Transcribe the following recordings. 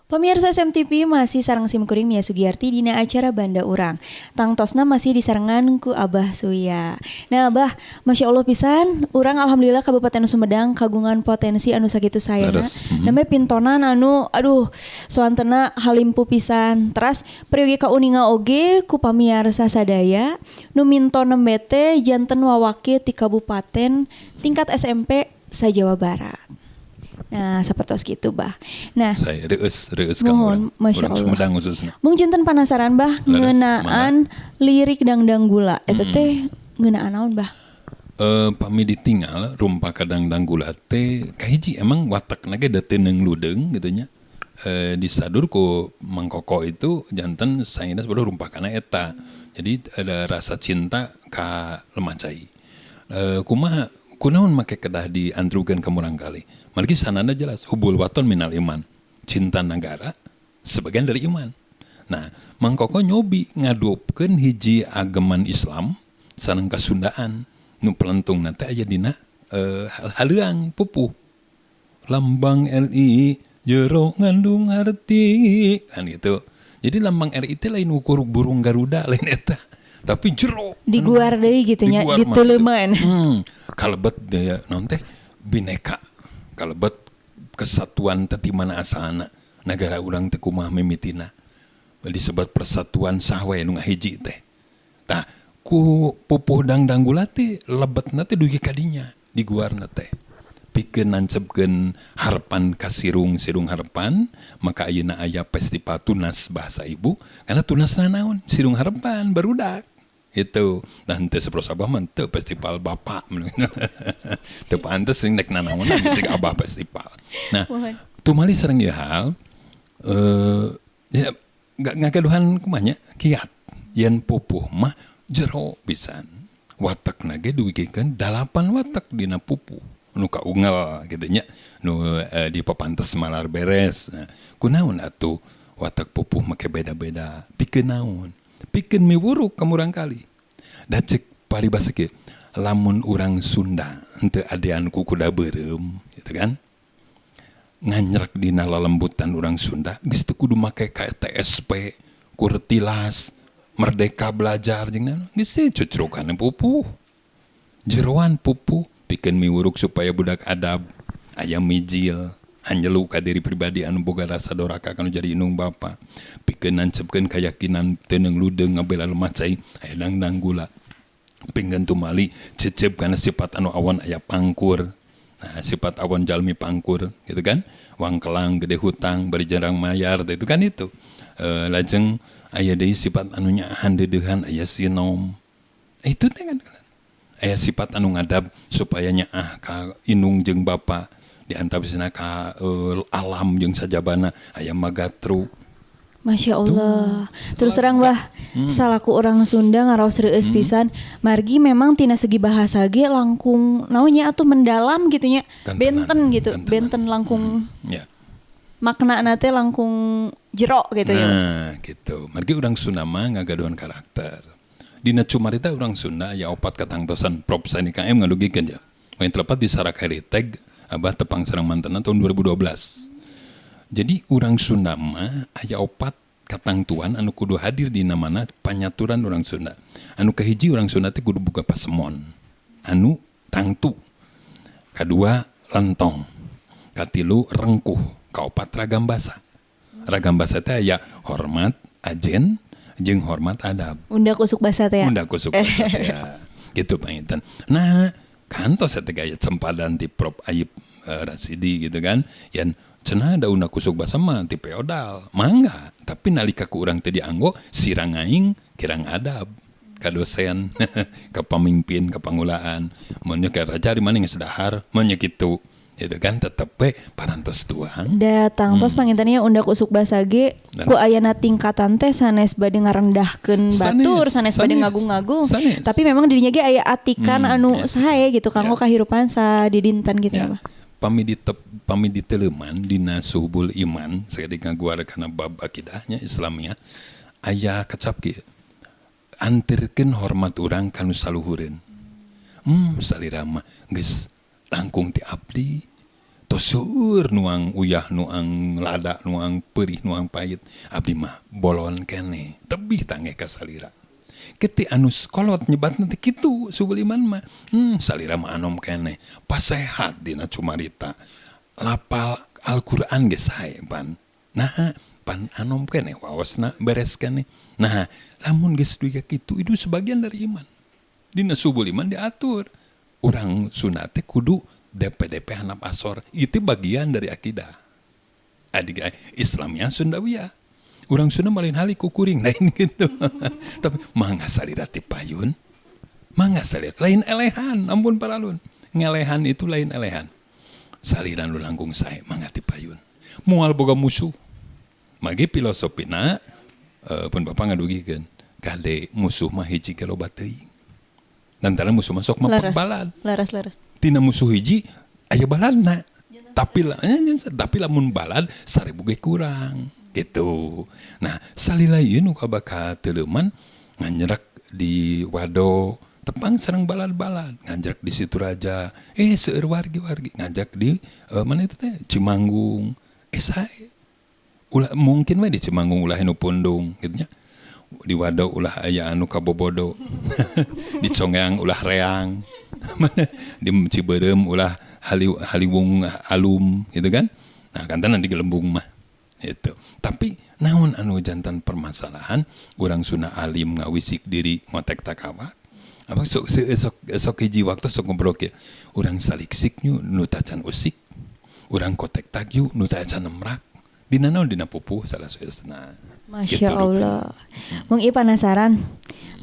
Pemirsa SMTV masih sareng simkuring Mia Sugiyarti dina acara Banda Urang. Tangtosna masih disarengan ku Abah Suya. Nah Abah, Masya Allah pisan, urang alhamdulillah Kabupaten Sumedang kagungan potensi anu sakitu sayana. Namanya pintonan anu, soantena halimpu pisan. Teras periogi ka uninga oge ku pamiarsa sadaya, nu minto nembete janten wawaki ti kabupaten tingkat SMP sa-Jawa Barat. Nah, sapertos gitu, Bah. Nah, saya reus kamu Masya Allah. Sumedang khususnya. Mung janten penasaran, Bah, ngeunaan lirik dangdang gula. Eta teh ngeunaan naon, Bah? Pami ditinggal rumpa kadang gula teh kahiji emang watakna ge da teu neungludeung gitu nya. Di sadur ku mangkoko itu janten saeuna sabada rumpa kana eta. Jadi ada rasa cinta ka lemacai. Kumaha kunaon make kedah diandrugan ka murang kali. Margi sanana jelas hubul waton minal iman. Cinta negara sebagian dari iman. Nah, mangkoko nyobi ngadopkeun hiji ageman Islam sareng Kasundaan nu pelentungna teh aya dina haleuang pupuh. Lambang RI jero ngandung arti kan gitu. Jadi lambang RI teh lain ukur burung Garuda lain eta. Tapi jero diguar deui gitu nya diteuleman. Kalebet daya naon teh bineka. Kalebet kesatuan teh mana asalna. Negara urang teh kumaha mimitina. Disebut persatuan sahwe nu ngahiji teh. Tah ku pupuh dangdang gula teh lebetna teh dugi kadinya diguarna teh. Pikeun nancepkeun harapan ka sirung harapan, maka ayeuna aya festival tunas bahasa ibu. Karena tunasna naon? Sirung harapan barudak. Itu dan teh sepros abah mah teu festival bapak teu pantes sing nek nanaonna bisa abah festival. Nah, tumali sareng ieu hal ya ngagaduhan kumanya kiat yen pupuh mah jero pisan. Watakna ge duwigikeun 8 watak dina pupuh nu kaunggal kitu nya nu di papantes malar beres. Nah, kunaon atuh watak pupuh make beda-beda pikeun naon? Pikeun miwuruk ka murang kali. Da cek paribasa ge lamun urang Sunda henteu adean ku kuda beureum gitu kan. Nganyrek dina lalembutan urang Sunda geus teu kudu make KTSP, kurtilas, merdeka belajar jeung naon geus teh cucrukan pupuh. Jeroan pupuh pikeun miwuruk supaya budak adab, aya mijil, hanjelu ka diri pribadi anu boga rasa doraka kanu jadi indung bapa. Pikeun nancepkeun keyakinan teu neungludeung ngabela lemacai aya dangdang gula. Pinggan tumali cecep kana sifat anu awan aya pangkur. Nah, sifat awan jalmi pangkur gitu kan. Wangkelang gede hutang bari jarang mayar itu kan itu. Lajeng aya deui sifat anu nyaahan deudeuhan aya sinom. Itu teh kan. Aya sifat anu ngadab supaya nyaah ka indung jeung bapa. Di antawisna ka alam jeung sajabana aya magatru. Masya Allah. Terus terang Bah, salaku orang Sunda ngaraos reueus pisan. Margi memang tina segi bahasa ge langkung naonnya atuh mendalam gitu nya. Benten gitu, benten langkung. Ya. Makna teh langkung jero gitu ya. Nah, gitu. Margi urang Sunda mah ngagaduhan karakter. Dina cumarita urang Sunda aya 4 katangtosan Prop Sani KM ngadugikeun ya. Main telepat di Sarak Heritage Abah tepang sareng mantenna tahun 2012. Jadi urang Sunda mah aya 4 katangtuan anu kudu hadir di namana panyaturan urang Sunda. Anu kahiji urang Sunda teh kudu boga pasemon. Anu tangtu. Kadua lentong. Katilu rengkuh. Kaopat ragam basa. Ragam basa teh aya hormat, ajen, jeung hormat adab. Undak usuk basa teh ya. Undak usuk basa teh ya. Gitu panginten. Nah, kantos eta gaya sempadan ti Prof Ayib Rasidi gitu kan. Yan cenah da undak usuk basa mah ti feodal. Mangga, tapi nalika ku urang teh dianggo sirang aing kirang adab. Ka dosen, ka pamimpin, ka pangulaan. Mun nya ka raja di mana geus dahar, mun nya kitu. Itu kan tetep we parantos tuang. Da tangtos pangintennya undak usuk basa ge ku ayana tingkatan teh sanes bade ngarendahkeun batur, sanes bade ngagung-ngagung. Tapi memang dirinya ge aya atikan anu sae gitu kanggo kahirupan sa di dinten gitu ya. Pami diteuleman dina suhbul iman sakedik ngaguar kana bab akidahnya Islamiyah aya kecap kieu. Antirkeun hormat urang kanu saluhureun. Salira mah geus langkung ti abdi. Tos seueur nuang uyah, nuang lada, nuang peurih, nuang pait. Abdi mah bolon keneh, tebih tangeh ka salira. Keti anu kolot nyebatna teh kitu subeliman mah. Salira mah anom keneh, pasehat dina cumarita. Lapal Al-Qur'an geus sae pan. Nah, pan anom keneh waosna beres keneh. Nah, lamun geus duiga kitu itu sebagian dari iman. Dina subeliman diatur. Urang sunat teh kudu DP hanap asor. Itu bagian dari akidah. Adik Islamnya Sundawiyah. Urang Sunda malin hali kukuring lain gitu. Tapi mangga salira ti payun. Mangga salira lain elehan, ampun paralun. Ngelehan itu lain elehan. Salira nu langkung sae mangga ti payun. Moal boga musuh. Magi filosofina pun Bapak ngadugikeun. Kade musuh mah hiji ke loba teuing. Lantaran musuh masuk mah balad. Laras. Tina musuh hiji aya baladna. Tapi lamun balad 1000 ge kurang gitu. Nah, salila ieu nu kabaka teuleuman nganjerak di Wado tepang sareng balad-balad, nganjerak di Situraja, seueur wargi-wargi ngajak di mana itu teh Cimanggung. Sae. Ulah mungkin we di Cimanggung ulah nu pundung gitu nya. Di Wado ulah aya anu kabobodo. Di Congeang ulah reang. Di Ciberem ulah haliwung alum gitu kan. Nah, kantanan di Gelembung mah. Itu. Tapi naon anu jantan permasalahan urang Sunda alim ngawisik diri motek takawak. Abang sok hiji waktu sok ngobrol ke. Urang saliksik nyu nu tacan usik. Urang kotek tagyu nu tacan nemrak. Dina naon dina pupuh salah soesna. Masya Gitu, Allah. Mung ieu penasaran.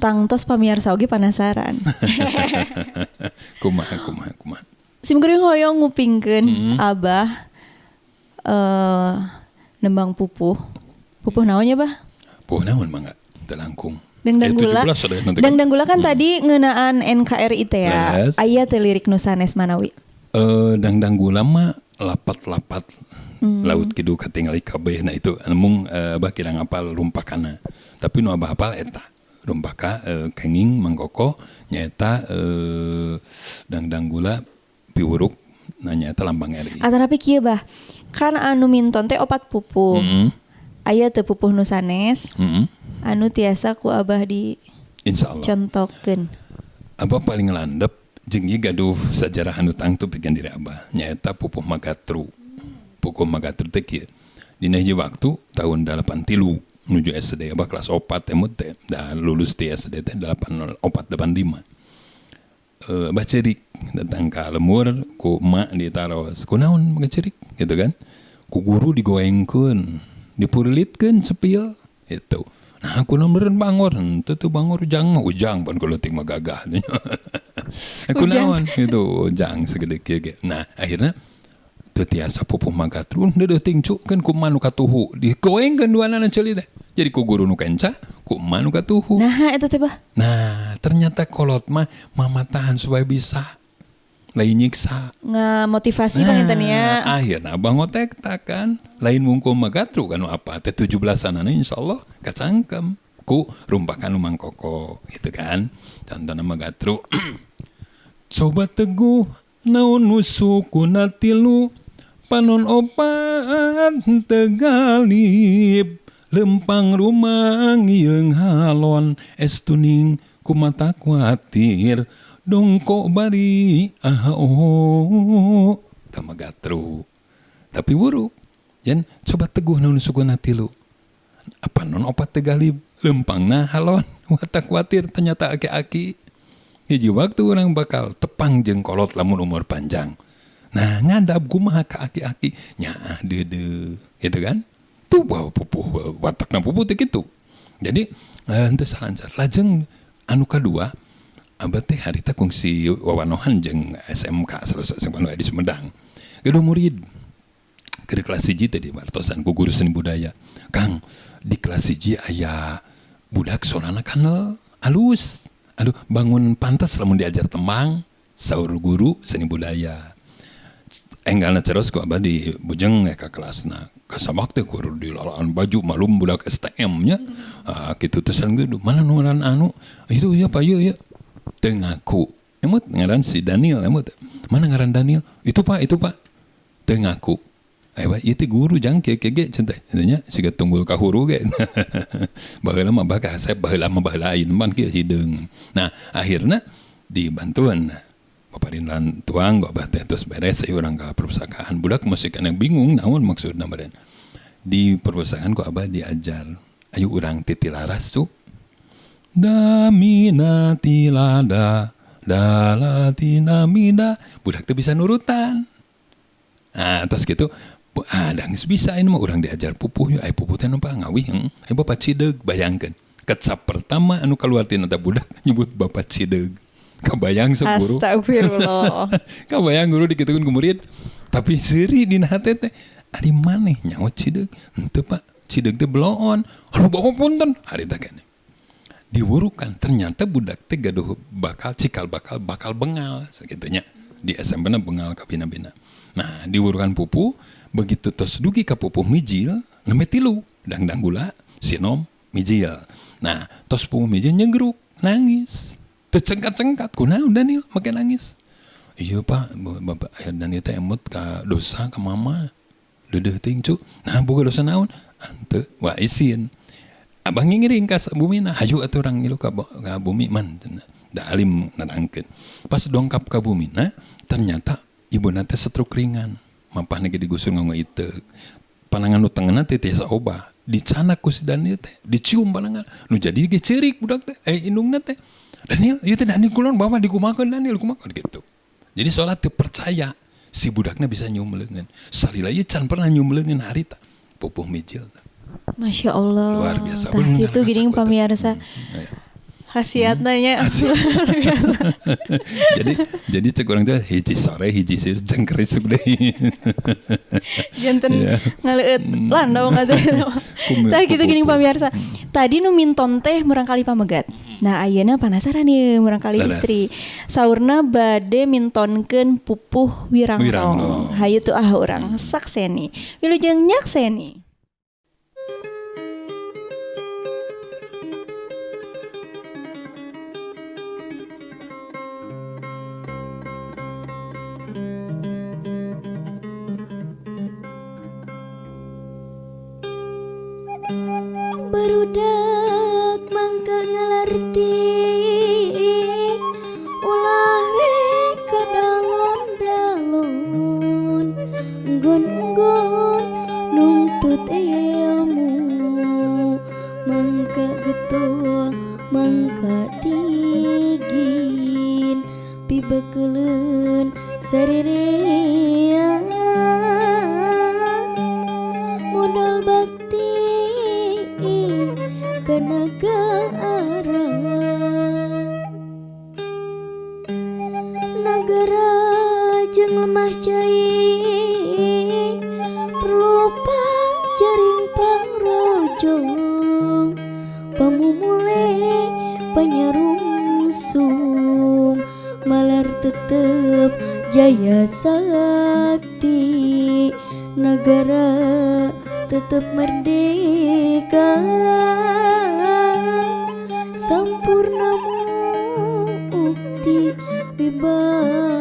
Tangtos pamirsa oge penasaran. Kumaha. Simkuring hoyong ngupingkeun Abah nembang pupuh. Pupuh naonnya, Bah? Pupuh naon mangga teu langkung. Dangdang gula. 17 ada nanti. Dangdang gula kan tadi ngeunaan NKRI teh ya. Yes. Aya teh lirik nu sanes manawi. Dangdang gula mah lapat-lapat laut kidu katingali kabeh. Nah itu mung Abah kira ngapal rumpakanna. Tapi nu Abah hafal eta. Rumpaka kenging mangkoko nyaeta dangdang gula piwuruk nyaeta lambang RI. Atarapi kieu, Bah. Kan anu minton teh opat pupuh. Aya teu pupuh nu sanes. Anu tiasa ku Abah di Insyaallah. contokeun. Abah paling landep jeung ieu gaduh sajarah anu tangtu pikeun diri Abah nyaeta pupuh magatru. Pupuh magatru teh kieu. Dina hiji waktu tahun 83 menuju SD Abah kelas 4 emut teh da lulus di SD teh 8485. Abah cerik datang ka lemur ku emak di taros. Kunaon ngecerik gitu kan. Ku guru digoengkeun, dipurilitkeun cepil itu. Nah, aku nomeureun bangor, henteu teu bangor ujang pan keuletik mah gagah. Aku naon gitu, ujang segede kieu ge. Nah, akhirna teu tiasa pupuh magatru deudeuh tingcukeun ku manu katuhu, digoengkeun duanana ceuli teh. Jadi ku guru nu kenca, ku manu katuhu. Nah, eta teh, Bah. Nah, ternyata kolot mah mamatahan supaya bisa lain nyiksa. Ngamotivasi panginten ya. Akhirna Abah ngotek kan lain mungkum magatru kan apa teh 17-an insyaallah kacangkem ku rumpakan mangkoko gitu kan. Contohna magatru. Coba teguh naon nusukuna tilu panon opat tegalib lempang rumang yeung halon estuning kumata kuatir dongko bari tamagatru tapi buruk jan coba teguh naon sukuna tilu apa non opat tegalib lempangna halon watak kuatir ternyata aki-aki hiji waktu orang bakal tepang jeung kolot lamun umur panjang. Nah ngadab kumaha ka aki-aki nyaah deudeuh gitu kan tuh bawa pupuh watakna pupuh teh kitu. Jadi henteu salancar lajeng anu kadua Abah teh harita kungsi wawanohan jeung SMK Salus SMA di Sumedang. Gaduh murid. Ke kelas 1 teh di wartosan ku guru seni budaya. Kang, di kelas 1 aya budak sorana kanel alus. Aduh, bangun pantas lamun diajar tembang saur guru seni budaya. Enggalna terus ku abah di bujeng ka kelasna. Kasabak teh kudu dilalaan baju malum budak STM nya. Kitu tesan geus mana nu ngaran anu? Itu ya Pak ya. Teu ngaku. Emot ngaran si Daniel emot. Mana ngaran Daniel? Itu Pak. Teu ngaku. Pak ieu teh guru jang kieu ge cenah. Nya siga tunggul ka huru ge. Baheula mah bah kasep baheula mah baheula ayeuna mah kieu hideung. Nah, akhirna dibantuan paparintahan tuang gak teh terus beres saya orang ke perpustakaan budak musik yang bingung naon maksudna meureun di perpustakaan kok abah diajar ayo urang titilaras su damina tilada dalatina mida budak teh bisa nurutan terus gitu dah geus bisa ini mah urang diajar pupuh aya pupuh teh nampak ngawih aya bapak Cideug bayangkeun kecap pertama anu kaluar tina budak nyebut bapak Cideug. Kabayang guru. Astagfirullah. Kabayang guru dikitukeun ku murid. Tapi seuri dina hate teh ari maneh nyawa Cideug. Henteu Pak, Cideug teh beloon. Aduh bapak punten, hari teh keneh. Diwurukan ternyata budak teh gaduh cikal bakal bengal sakitunya. Di SMP-na bengal ka bina-bina. Nah, diwurukan pupu, begitu tos dugi ka pupuh mijil, nembe 3, dangdang gula, sinom, mijil. Nah, tos pupuh mijil nyegruk, nangis. Tercengkat-cengkat, kunaon Daniel make nangis. Iya Pak, Bapak Daniel teh emut ka dosa ka mama. Deudeuh teuing cu. Nah, boga dosa naon? Henteu, wa isin. Abang ngiring ka bumina, haju atuh urang ngilu ka bumi man. Da alim nerangkeun. Pas dongkap ka bumina, ternyata ibuna teh stroke ringan. Mampahna ge digusur nganggo iteuk. Panangan nu tengahna teh tiasa obah. Dicanak ku si Daniel teh, dicium panangan. Nu jadi ge ceurik budak teh, indungna teh. Daniel, ieu teh Daniel kulon bawa dikumakeun Daniel kumakeun gitu. Jadi soalnya teu percaya si budakna bisa nyium leungeun. Salila ieu can pernah nyium leungeun harita pupuh mijil. Masya Allah. Luar biasa. Tah kitu geuning pamirsa. Khasiatna nya luar biasa. jadi cek urang teh hiji sore hiji sieu jengkeris deui. Janten ngaleueut landau ngatuh. Tah kitu geuning pamirsa. Tadi nu minton teh murangkali pamegat. Nah ayeuna penasaran nih murangkali istri. Saurna bade mintonkeun pupuh Wirangrong. Hayu tuh urang sakseni. Wilujeng nyakseni. Barudak mangka ngalarti ulah rek kadalon-dalon nggon-nggon nuntut ilmu mangka getol mangka tigin pibekeleun sarerea modal bakti ke negara jeung lemah cai perlu jaring pangrojong pamumule panyarungsung malar tetep jaya sakti negara tetep merdeka sampurna mukti wibawa.